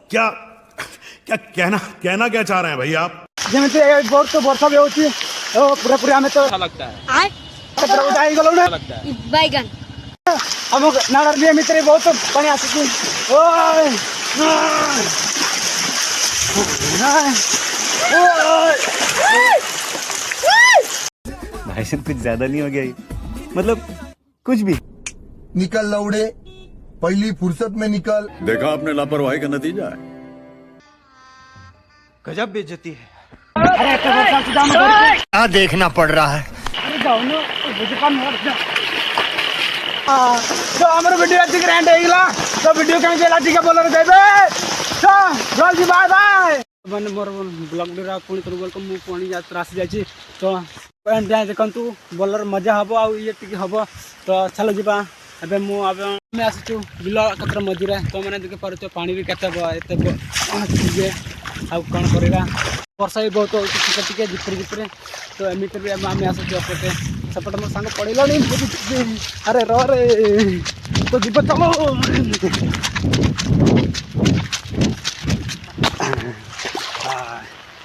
क्या क्या कहना क्या चाह रहे हैं भाई आप? ଯେମିତି ବହୁତ ବର୍ଷା ବି ହଉଛି ପୁରା ଆମେ ତ लगता है ହେଇଗଲୁ ନା लगता है बैगन ଆମ ନାଳରେ ବି ଏମିତିରେ ବହୁତ ପାଣି ଆସୁଛି। भाई साहब कुछ ज्यादा नहीं हो गया ये? मतलब कुछ भी। निकल लौड़े, पहली फुर्सत में निकल। देखा आपने लापरवाही का नतीजा है। गजब बेइज्जती है। अरे ଏତେ ବର୍ଷା ଅଛି ଯାଉନ ଘରକୁ। क्या देखना पड़ रहा है? अरे ଯାଉନ ବୁଝିପାରୁନ ତ ଆମର ଭିଡିଓ ଆଜି ଗ୍ରାଣ୍ଡ ହେଇଗଲା ତ ଭିଡିଓ କେମିତି ହେଲା ଟିକେ ଭଲରେ ଦେବେ ତ ଜଲ୍ଦି ବାଏ ବାଏ ମାନେ ମୋର ବ୍ଲଗ ରେ ପୁଣି ଥରେ ୱେଲକମ୍। ମୁଁ ପୁଣି ଯାତ୍ରା ଆସିଯାଇଛି ତ ଯାଏ ଦେଖନ୍ତୁ ଭଲରେ ମଜା ହେବ ଆଉ ଇଏ ଟିକେ ହେବ ତ ଚାଲ ଯିବା। ଏବେ ଆମେ ଆସିଛୁ ବିଲ କ୍ଷେତ୍ର ମଝିରେ ତ ମାନେ ଦେଖିପାରୁଛ ପାଣି ବି କେତେ ଏତେ ଟିକେ ଆଉ କ'ଣ କରିବା ବର୍ଷା ବି ବହୁତ ହେଉଛି ଟିକେ ଟିକେ ଝିପିରି ତ ଏମିତି ବି ଆମେ ଆସୁଛୁ ଏପଟେ ସେପଟେ ମୋ ସାଙ୍ଗ ପଡ଼ିଲାଣି ଆରେ ରେ ତ ଯିବ ଚାଲ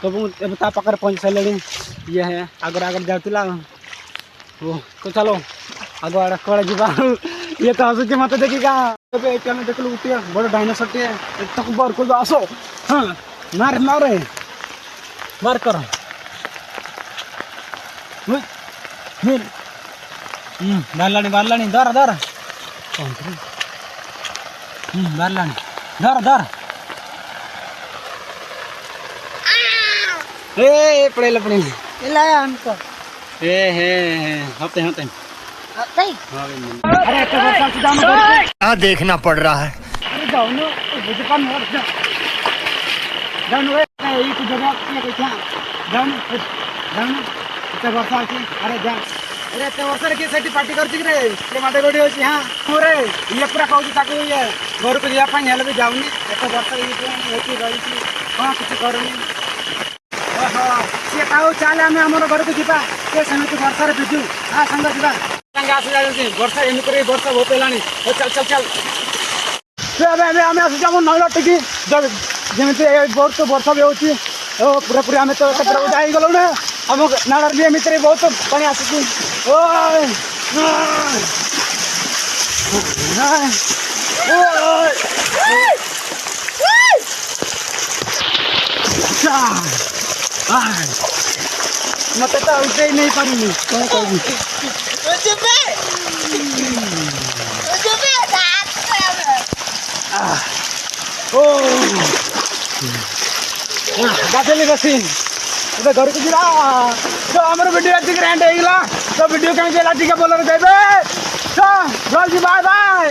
ତ ମୁଁ ଏବେ ତା ପାଖରେ ପହଞ୍ଚି ସାରିଲିଣି। ଇଏ ଆଗରେ ଯାଉଥିଲା ତ ଚାଲ ଆଗ ଆଡ଼େ କୁଆଡ଼େ ଯିବା। ଇଏ ତ ଆସୁଛି ମୋତେ ଦେଖିକା ଏବେ ଏଠି ଆମେ ଦେଖିଲୁ ଗୋଟିଏ ବଡ଼ ଡାଇନୋସରଟିଏ ତାକୁ ବାର କରିବ ଆସ ହଁ ମାରେ ମାର କର ବାହାରିଲାଣି ଧର ବାହାରିଲାଣି ଧର पड़ेला हमको होते होते अरे क्या देखना पड़ रहा है? अरे जाओ ना बुझपान जाओ जगह एत वर्षा अच्छी अरे जा अरे एत वर्ष से पार्टी कर माटे गोटी होती हाँ रे ये पूरा कहूँ ताकू ये घर को जावाई भी जाऊनी एत वर्ष रही हाँ किसी करूनी सी कहू चले आम आम घर को जा सेमती वर्षार भिजु हाँ सांग जा आसी जाए वर्षा एमती वर्षा बहुत है चल आम आसुचे आम नईला टिकी जमी बहुत वर्षा भी होती पूरा आम तो ओदा हो ना आम नाड़ भी एमती बहुत पानी आसुची मत तो उठे नहीं पारूनी कौन कहूँ गाधेली बसी घर को जा तो आम भिडियो आज ग्रांड हो तो भिडियो केमी भलरे देवे तो जल्दी बाय बाय।